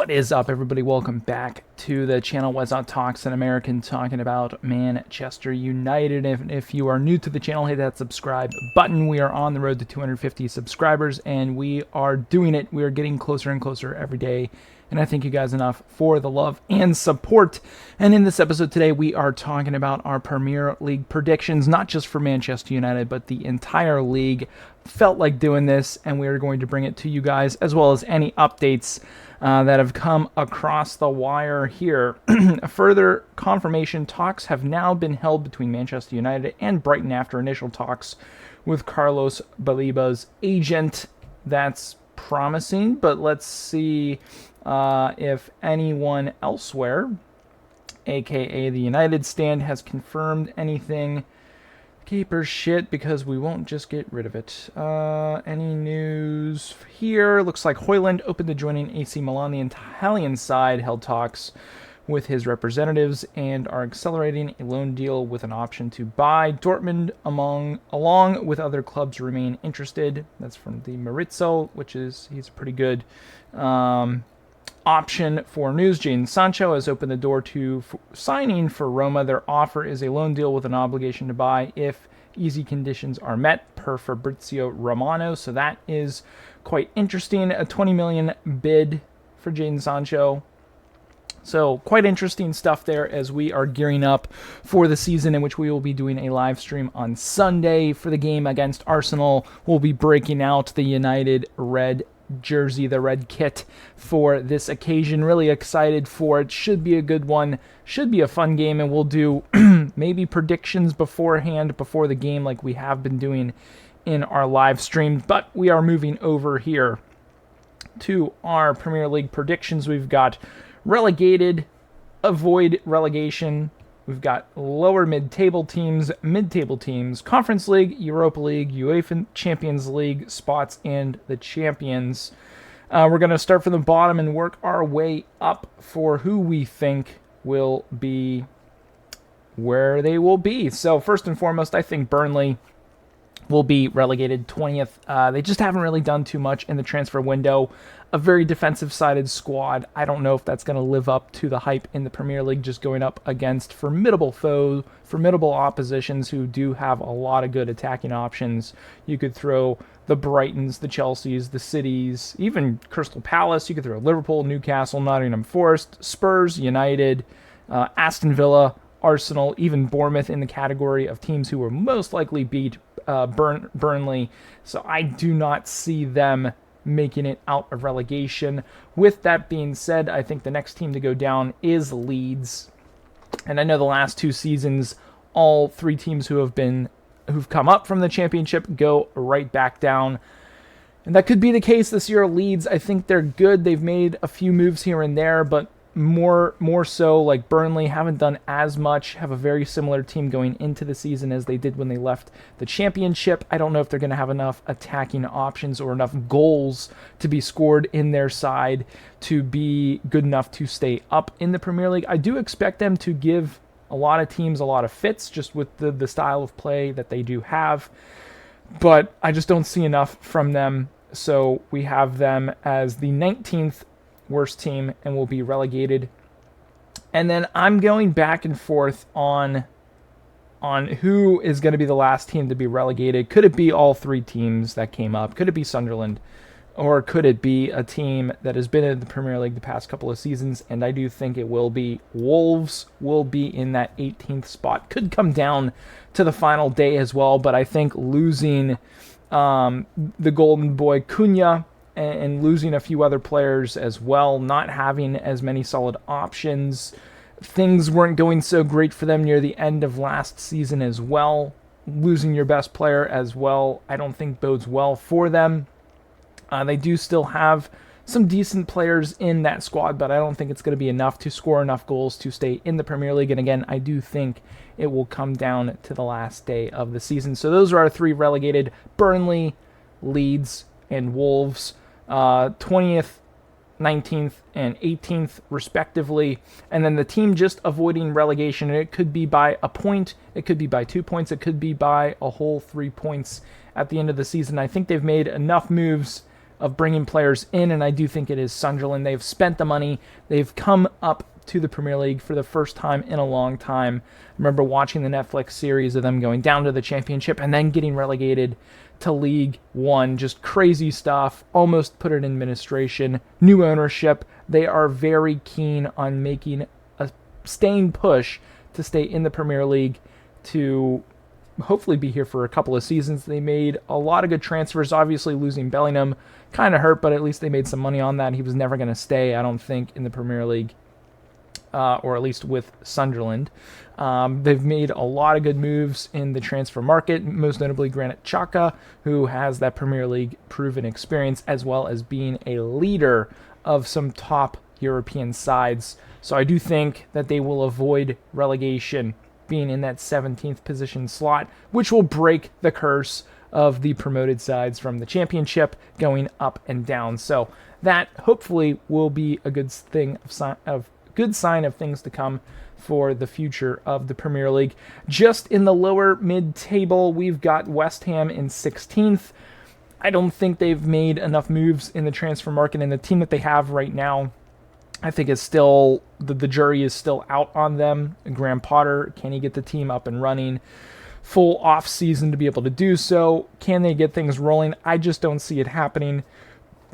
What is up, everybody? Welcome back to the channel What's Talks, an American talking about Manchester United. If you are new to the channel, hit that subscribe button. We are on the road to 250 subscribers, and we are doing it. We are getting closer and closer every day, and I thank you guys enough for the love and support. And in this episode today, we are talking about our Premier League predictions, not just for Manchester United, but the entire league. Felt like doing this, and we are going to bring it to you guys, as well as any updates that have come across the wire here. Further confirmation talks have now been held between Manchester United and Brighton after initial talks with Carlos Baliba's agent. That's promising, but let's see if anyone elsewhere, aka the United stand, has confirmed anything. Keeper shit, because we won't just get rid of it. Any news here? Looks like Højlund open to joining AC Milan. The Italian side held talks with his representatives and are accelerating a loan deal with an option to buy. Dortmund, along with other clubs, remain interested. That's from the Marizzo, he's a pretty good option for news. Jadon Sancho has opened the door to signing for Roma. Their offer is a loan deal with an obligation to buy if easy conditions are met, per Fabrizio Romano. So that is quite interesting. A 20 million bid for Jadon Sancho. So quite interesting stuff there as we are gearing up for the season, in which we will be doing a live stream on Sunday for the game against Arsenal. We'll be breaking out the United red jersey, the red kit, for this occasion. Really excited for it. Should be a good one. Should be a fun game, and we'll do maybe predictions beforehand, before the game, like we have been doing in our live stream. But we are moving over here to our Premier League predictions. We've got relegated, avoid relegation. We've got lower mid-table teams, Conference League, Europa League, UEFA Champions League spots, and the champions. We're going to start from the bottom and work our way up for who we think will be where they will be. So first and foremost, I think Burnley will be relegated 20th. They just haven't really done too much in the transfer window. A very defensive-sided squad. I don't know if that's going to live up to the hype in the Premier League, just going up against formidable foes, formidable oppositions who do have a lot of good attacking options. You could throw the Brightons, the Chelseas, the Cities, even Crystal Palace. You could throw Liverpool, Newcastle, Nottingham Forest, Spurs, United, Aston Villa, Arsenal, even Bournemouth in the category of teams who will most likely beat Burnley. So I do not see them making it out of relegation. With that being said, I think the next team to go down is Leeds. And I know the last two seasons, all three teams who've come up from the championship go right back down. And that could be the case this year. Leeds, I think they're good. They've made a few moves here and there, but more so, like Burnley, haven't done as much, have a very similar team going into the season as they did when they left the championship. I don't know if they're going to have enough attacking options or enough goals to be scored in their side to be good enough to stay up in the Premier League. I do expect them to give a lot of teams a lot of fits, just with the style of play that they do have, but I just don't see enough from them. So we have them as the 19th worst team and will be relegated. And then I'm going back and forth on who is going to be the last team to be relegated. Could it be all three teams that came up? Could it be Sunderland? Or could it be a team that has been in the Premier League the past couple of seasons? And I do think it will be Wolves. Will be in that 18th spot. Could come down to the final day as well, but I think losing the golden boy Cunha and losing a few other players as well, not having as many solid options. Things weren't going so great for them near the end of last season as well. Losing your best player as well, I don't think bodes well for them. They do still have some decent players in that squad, but I don't think it's going to be enough to score enough goals to stay in the Premier League. And again, I do think it will come down to the last day of the season. So those are our three relegated: Burnley, Leeds, and Wolves. 20th, 19th, and 18th, respectively. And then the team just avoiding relegation, and it could be by a point, it could be by 2 points, it could be by a whole 3 points at the end of the season. I think they've made enough moves of bringing players in, and I do think it is Sunderland. They've spent the money. They've come up to the Premier League for the first time in a long time. I remember watching the Netflix series of them going down to the Championship and then getting relegated to League One. Just crazy stuff. Almost put it in administration. New ownership. They are very keen on making a staying push to stay in the Premier League, to hopefully be here for a couple of seasons. They made a lot of good transfers. Obviously, losing Bellingham kind of hurt, but at least they made some money on that. He was never going to stay, I don't think, in the Premier League. Or at least with Sunderland. They've made a lot of good moves in the transfer market, most notably Granit Xhaka, who has that Premier League proven experience, as well as being a leader of some top European sides. So I do think that they will avoid relegation, being in that 17th position slot, which will break the curse of the promoted sides from the Championship going up and down. So that hopefully will be a good sign of things to come for the future of the Premier League. Just in the lower mid-table, we've got West Ham in 16th. I don't think they've made enough moves in the transfer market, and the team that they have right now, I think is still, the jury is still out on them. Graham Potter, can he get the team up and running? Full off season to be able to do so. Can they get things rolling? I just don't see it happening.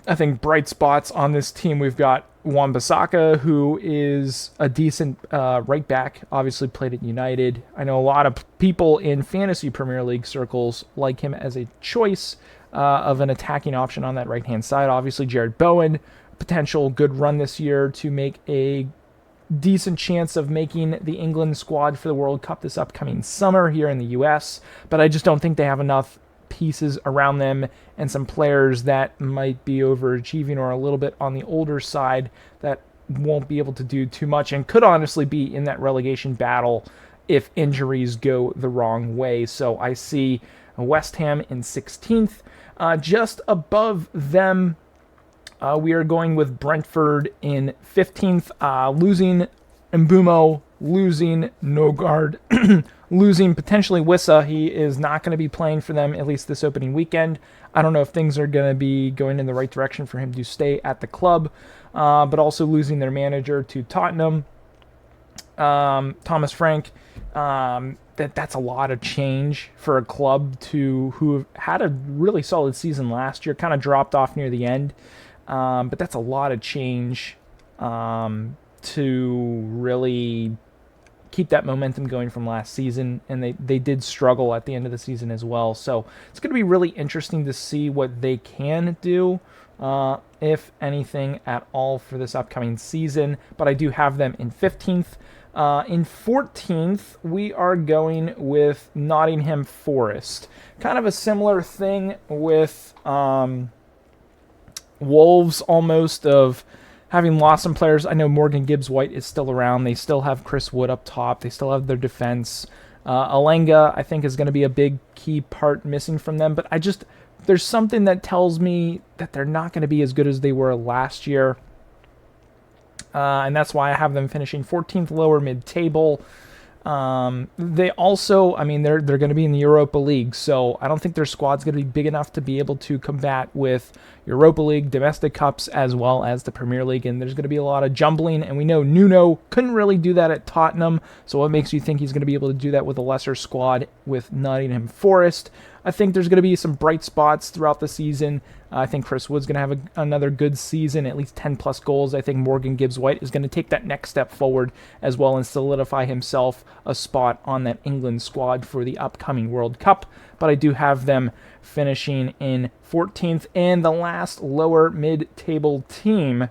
I think bright spots on this team, we've got Wan-Bissaka, who is a decent right back, obviously played at United. I know a lot of people in fantasy Premier League circles like him as a choice of an attacking option on that right-hand side. Obviously, Jared Bowen, potential good run this year to make a decent chance of making the England squad for the World Cup this upcoming summer here in the US, but I just don't think they have enough pieces around them and some players that might be overachieving or a little bit on the older side that won't be able to do too much and could honestly be in that relegation battle if injuries go the wrong way. So I see West Ham in 16th. Just above them, we are going with Brentford in 15th, losing Mbumo, losing Nogard, losing potentially Wissa. He is not going to be playing for them, at least this opening weekend. I don't know if things are going to be going in the right direction for him to stay at the club, but also losing their manager to Tottenham, Thomas Frank. That's a lot of change for a club who had a really solid season last year, kind of dropped off near the end, but that's a lot of change to really keep that momentum going from last season, and they did struggle at the end of the season as well. So it's going to be really interesting to see what they can do, if anything at all, for this upcoming season. But I do have them in 15th. In 14th, we are going with Nottingham Forest. Kind of a similar thing with Wolves, almost, of having lost some players. I know Morgan Gibbs-White is still around. They still have Chris Wood up top. They still have their defense. Alenga, I think, is going to be a big key part missing from them. But there's something that tells me that they're not going to be as good as they were last year. And that's why I have them finishing 14th, lower mid-table. They also, they're going to be in the Europa League, so I don't think their squad's going to be big enough to be able to combat with Europa League, domestic cups, as well as the Premier League, and there's going to be a lot of jumbling, and we know Nuno couldn't really do that at Tottenham, so what makes you think he's going to be able to do that with a lesser squad with Nottingham Forest? I think there's going to be some bright spots throughout the season. I think Chris Wood's going to have another good season, at least 10-plus goals. I think Morgan Gibbs-White is going to take that next step forward as well and solidify himself a spot on that England squad for the upcoming World Cup. But I do have them finishing in 14th. And the last lower mid-table team,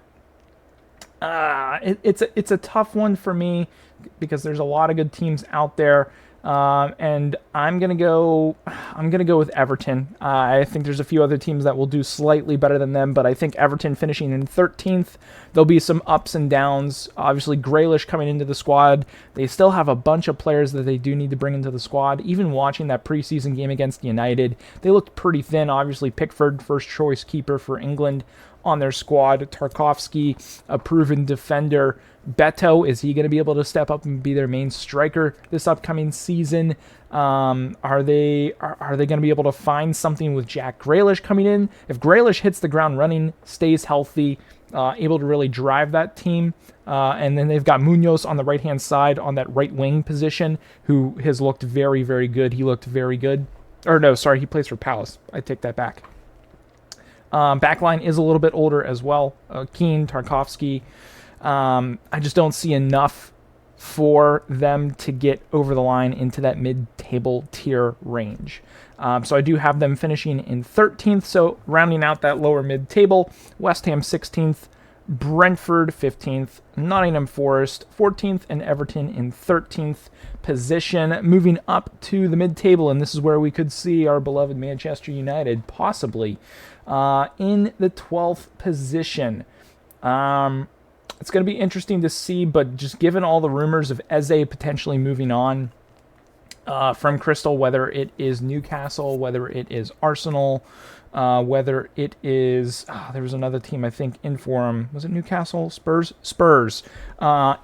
it's a tough one for me because there's a lot of good teams out there. And I'm gonna go with Everton. I think there's a few other teams that will do slightly better than them, but I think Everton finishing in 13th. There'll be some ups and downs. Obviously, Grealish coming into the squad. They still have a bunch of players that they do need to bring into the squad. Even watching that preseason game against United, they looked pretty thin. Obviously, Pickford, first choice keeper for England, on their squad. Tarkovsky, a proven defender. Beto, is he going to be able to step up and be their main striker this upcoming season? Are they going to be able to find something with Jack Grealish coming in? If Grealish hits the ground running, stays healthy, able to really drive that team, and then they've got Munoz on the right-hand side on that right wing position, who has looked very, very good. He looked very good. Or no, sorry, he plays for Palace. I take that back. Backline is a little bit older as well. Keane, Tarkovsky. I just don't see enough for them to get over the line into that mid-table tier range. So I do have them finishing in 13th, so rounding out that lower mid-table, West Ham 16th, Brentford 15th, Nottingham Forest 14th, and Everton in 13th position. Moving up to the mid-table, and this is where we could see our beloved Manchester United possibly in the 12th position. It's going to be interesting to see, but just given all the rumors of Eze potentially moving on from Crystal, whether it is Newcastle, whether it is Arsenal, whether it is... there was another team, I think, in for him. Was it Newcastle? Spurs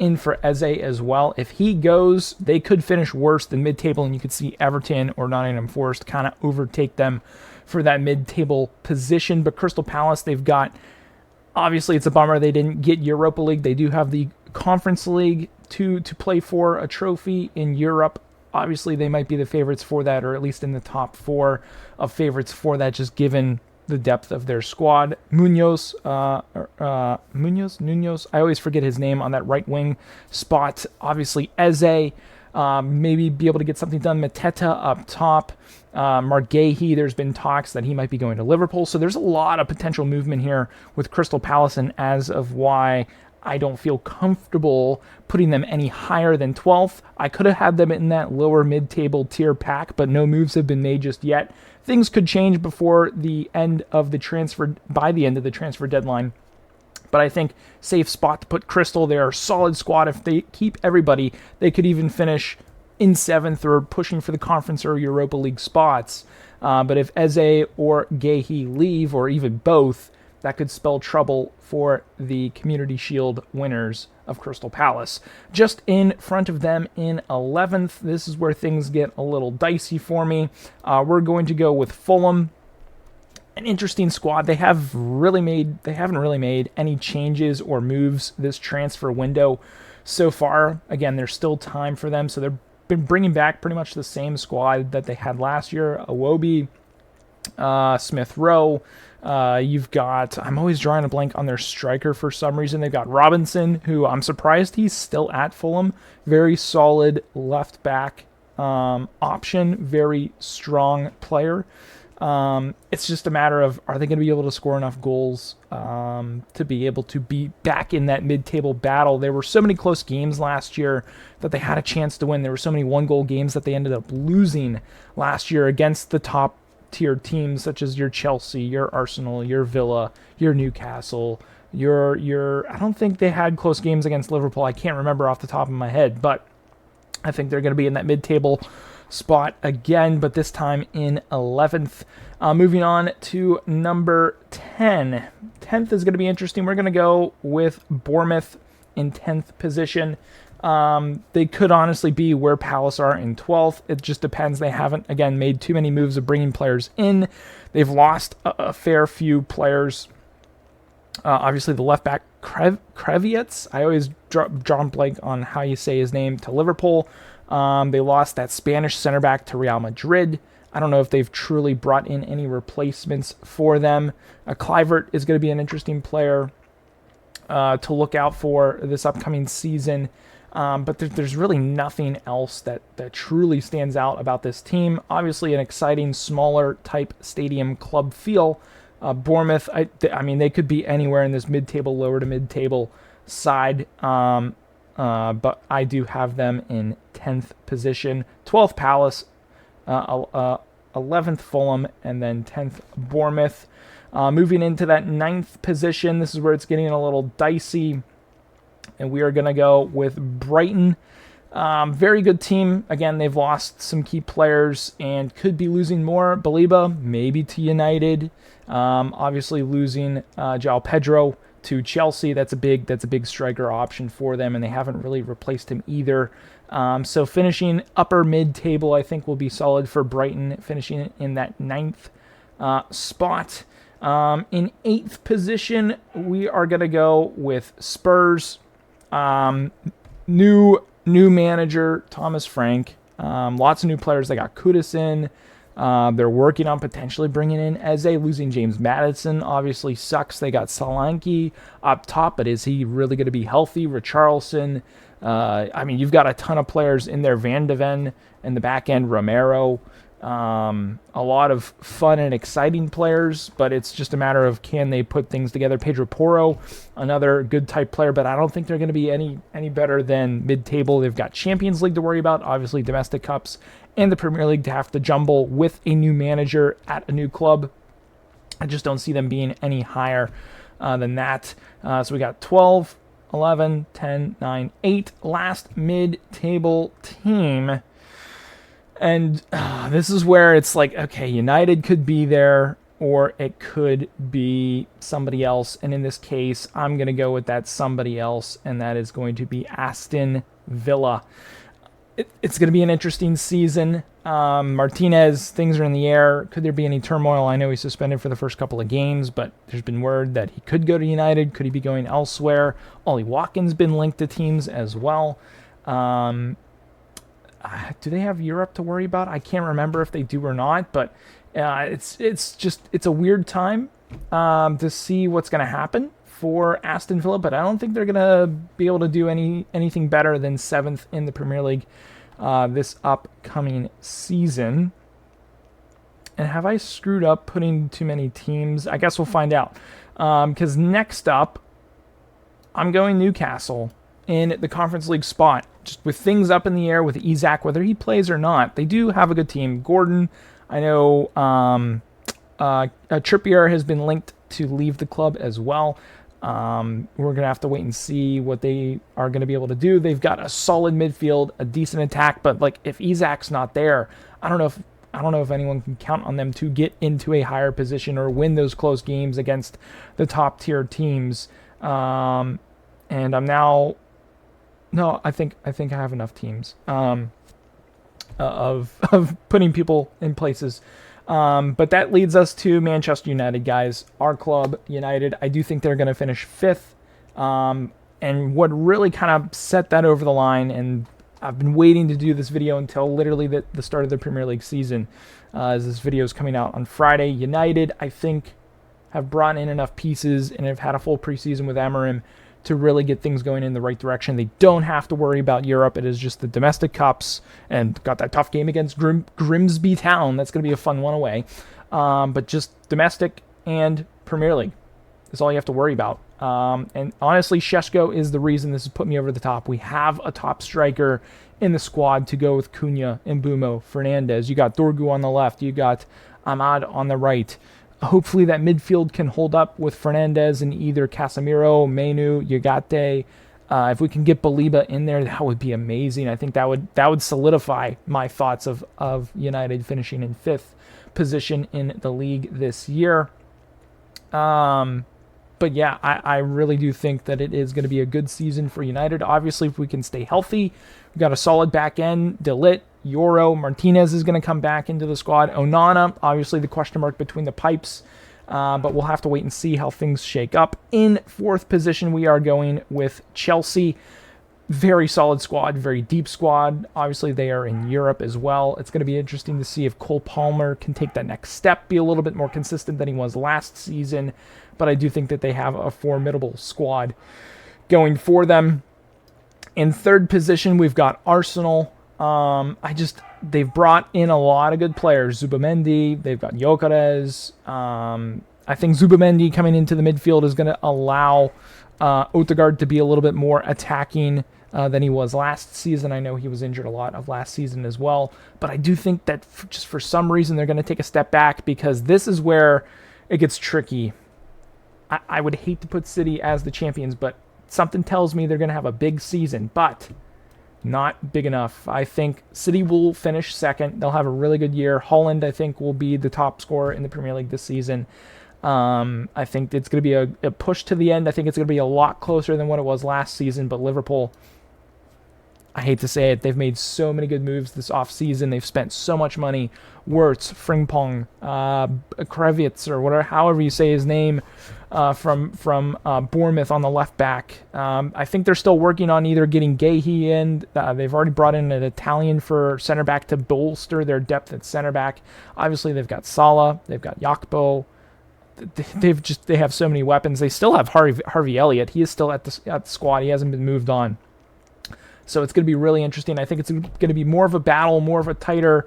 in for Eze as well. If he goes, they could finish worse than mid-table, and you could see Everton or Nottingham Forest kind of overtake them for that mid-table position. But Crystal Palace, they've got... Obviously, it's a bummer they didn't get Europa League. They do have the Conference League to play for a trophy in Europe. Obviously, they might be the favorites for that, or at least in the top 4 of favorites for that, just given the depth of their squad. Munoz, I always forget his name on that right wing spot. Obviously, Eze, maybe be able to get something done. Mateta up top. Margehi, there's been talks that he might be going to Liverpool. So there's a lot of potential movement here with Crystal Palace, and as of why I don't feel comfortable putting them any higher than 12th. I could have had them in that lower mid-table tier pack, but no moves have been made just yet. Things could change by the end of the transfer deadline. But I think safe spot to put Crystal. They're a solid squad. If they keep everybody, they could even finish in 7th or pushing for the Conference or Europa League spots. But if Eze or Gehi leave, or even both, that could spell trouble for the Community Shield winners of Crystal Palace. Just in front of them in 11th, this is where things get a little dicey for me. We're going to go with Fulham. An interesting squad. They haven't really made any changes or moves this transfer window so far. Again, there's still time for them, so they've been bringing back pretty much the same squad that they had last year. Iwobi, Smith Rowe. You've got, I'm always drawing a blank on their striker for some reason. They've got Robinson, who I'm surprised he's still at Fulham. Very solid left back option. Very strong player. It's just a matter of, are they going to be able to score enough goals to be able to be back in that mid-table battle? There were so many close games last year that they had a chance to win. There were so many one-goal games that they ended up losing last year against the top-tier teams such as your Chelsea, your Arsenal, your Villa, your Newcastle, your I don't think they had close games against Liverpool. I can't remember off the top of my head, but I think they're going to be in that mid-table spot again, but this time in 11th. Moving on to number 10. 10th is going to be interesting. We're going to go with Bournemouth in 10th position. They could honestly be where Palace are in 12th. It just depends. They haven't, again, made too many moves of bringing players in. They've lost a fair few players. Obviously, the left back, Krevietz. I always draw a blank on how you say his name, to Liverpool. They lost that Spanish center back to Real Madrid. I don't know if they've truly brought in any replacements for them. Kluivert is going to be an interesting player to look out for this upcoming season. But there's really nothing else that truly stands out about this team. Obviously, an exciting, smaller type stadium club feel. Bournemouth, I mean, they could be anywhere in this mid-table, lower to mid-table side. But I do have them in 10th position. 12th Palace, 11th Fulham, and then 10th Bournemouth. Moving into that 9th position, this is where it's getting a little dicey. And we are going to go with Brighton. Very good team. Again, they've lost some key players and could be losing more. Baliba, maybe to United. Obviously losing João Pedro to Chelsea. That's a big striker option for them, and they haven't really replaced him either. So finishing upper mid-table, I think, will be solid for Brighton, finishing in that 9th spot. In 8th position, we are going to go with Spurs. New manager, Thomas Frank. Lots of new players. They got Kudus in. They're working on potentially bringing in Eze. Losing James Maddison obviously sucks. They got Solanke up top, but is he really going to be healthy? Richarlison. You've got a ton of players in there. Van de Ven in the back end. Romero. A lot of fun and exciting players, but it's just a matter of can they put things together. Pedro Porro, another good type player, but I don't think they're going to be any better than mid-table. They've got Champions League to worry about, obviously domestic cups, and the Premier League to have to jumble with a new manager at a new club. I just don't see them being any higher than that. So we got 12, 11, 10, 9, 8. Last mid-table team. And this is where it's like, okay, United could be there, or it could be somebody else. And in this case, I'm going to go with that somebody else, and that is going to be Aston Villa. It's going to be an interesting season. Martinez, things are in the air. Could there be any turmoil? I know he's suspended for the first couple of games, but there's been word that he could go to United. Could he be going elsewhere? Ollie Watkins been linked to teams as well. Do they have Europe to worry about? I can't remember if they do or not, but it's a weird time to see what's going to happen for Aston Villa, but I don't think they're going to be able to do anything better than 7th in the Premier League this upcoming season. And have I screwed up putting too many teams? I guess we'll find out. Because next up, I'm going Newcastle in the Conference League spot. Just with things up in the air with Isak, whether he plays or not. They do have a good team. Gordon, I know Trippier has been linked to leave the club as well. We're going to have to wait and see what they are going to be able to do. They've got a solid midfield, a decent attack, but like if Isak's not there, I don't know if anyone can count on them to get into a higher position or win those close games against the top tier teams. And I'm now... No, I think I have enough teams of putting people in places. But that leads us to Manchester United, guys. Our club, United. I do think they're going to finish 5th. And what really kind of set that over the line, and I've been waiting to do this video until literally the start of the Premier League season, as this video is coming out on Friday. United, I think, have brought in enough pieces and have had a full preseason with Amorim to really get things going in the right direction. They don't have to worry about Europe. It is just the domestic cups, and got that tough game against Grimsby Town. That's going to be a fun one away. But just domestic and Premier League is all you have to worry about. And honestly, Šeško is the reason this has put me over the top. We have a top striker in the squad to go with Cunha, Mbeumo, Fernandes. You got Dorgu on the left. You got Ahmad on the right. Hopefully that midfield can hold up with Fernandes and either Casemiro, Menu, Ugarte. If we can get Baliba in there, that would be amazing. I think that would solidify my thoughts of United finishing in 5th position in the league this year. But yeah, I really do think that it is going to be a good season for United. Obviously, if we can stay healthy, we've got a solid back end. De Ligt, Yoro, Martinez is going to come back into the squad. Onana, obviously the question mark between the pipes, but we'll have to wait and see how things shake up. In 4th position, we are going with Chelsea. Very solid squad, very deep squad. Obviously, they are in Europe as well. It's going to be interesting to see if Cole Palmer can take that next step, be a little bit more consistent than he was last season, but I do think that they have a formidable squad going for them. In 3rd position, we've got Arsenal. They've brought in a lot of good players. Zubamendi, they've got Gyökeres. I think Zubamendi coming into the midfield is going to allow Odegaard to be a little bit more attacking than he was last season. I know he was injured a lot of last season as well, but I do think that just for some reason they're going to take a step back, because this is where it gets tricky. I would hate to put City as the champions, but something tells me they're going to have a big season. But not big enough. I think City will finish second. They'll have a really good year. Holland, I think, will be the top scorer in the Premier League this season. I think it's going to be a push to the end. I think it's going to be a lot closer than what it was last season, but Liverpool, I hate to say it, they've made so many good moves this offseason. They've spent so much money. Wirtz, Frimpong, Krevitz, or whatever, however you say his name, from Bournemouth on the left back. I think they're still working on either getting Gahey in. They've already brought in an Italian for center back to bolster their depth at center back. Obviously, they've got Salah, they've got Yakpo. They have so many weapons. They still have Harvey Elliott. He is still at the squad. He hasn't been moved on. So it's going to be really interesting. I think it's going to be more of a battle, more of a tighter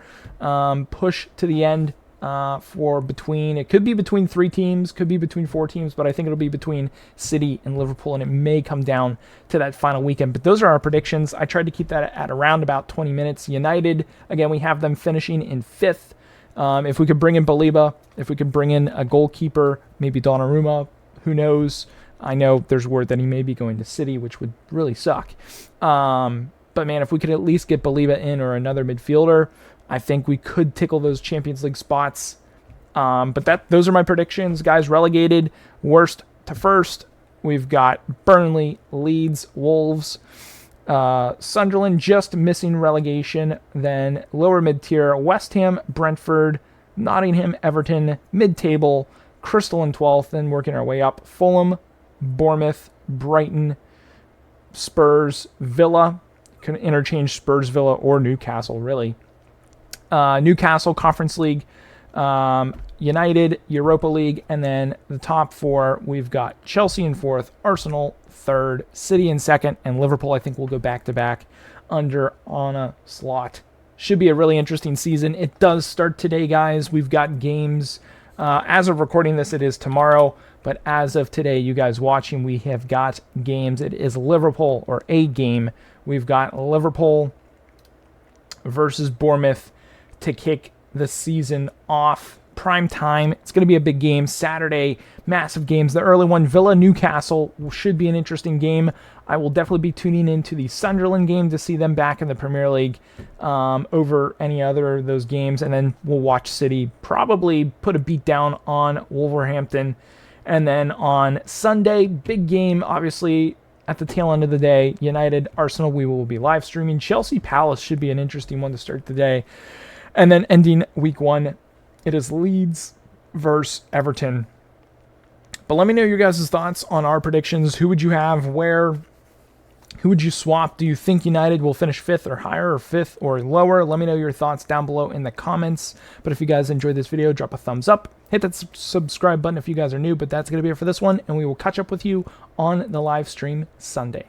push to the end it could be between 3 teams, could be between 4 teams, but I think it'll be between City and Liverpool, and it may come down to that final weekend. But those are our predictions. I tried to keep that at around about 20 minutes. United, again, we have them finishing in 5th. If we could bring in Baliba, if we could bring in a goalkeeper, maybe Donnarumma, who knows? I know there's word that he may be going to City, which would really suck. But man, if we could at least get Baliba in or another midfielder, I think we could tickle those Champions League spots. But those are my predictions. Guys, relegated worst to first. We've got Burnley, Leeds, Wolves, Sunderland just missing relegation. Then lower mid-tier, West Ham, Brentford, Nottingham, Everton, mid-table, Crystal in 12th, then working our way up. Fulham, Bournemouth, Brighton, Spurs, Villa. Can interchange Spurs, Villa, or Newcastle, really. Newcastle, Conference League, United, Europa League, and then the top 4, we've got Chelsea in 4th, Arsenal 3rd, City in 2nd, and Liverpool, I think, will go back-to-back under Arne Slot. Should be a really interesting season. It does start today, guys. We've got games. As of recording this, it is tomorrow, but as of today, you guys watching, we have got games. It is Liverpool, or a game. We've got Liverpool versus Bournemouth to kick the season off. Prime time. It's going to be a big game. Saturday, massive games. The early one, Villa Newcastle, should be an interesting game. I will definitely be tuning into the Sunderland game to see them back in the Premier League over any other of those games. And then we'll watch City probably put a beat down on Wolverhampton. And then on Sunday, big game, obviously, at the tail end of the day, United, Arsenal, we will be live streaming. Chelsea Palace should be an interesting one to start the day. And then ending week 1, it is Leeds versus Everton. But let me know your guys' thoughts on our predictions. Who would you have? Where? Who would you swap? Do you think United will finish 5th or higher, or 5th or lower? Let me know your thoughts down below in the comments. But if you guys enjoyed this video, drop a thumbs up. Hit that subscribe button if you guys are new. But that's going to be it for this one. And we will catch up with you on the live stream Sunday.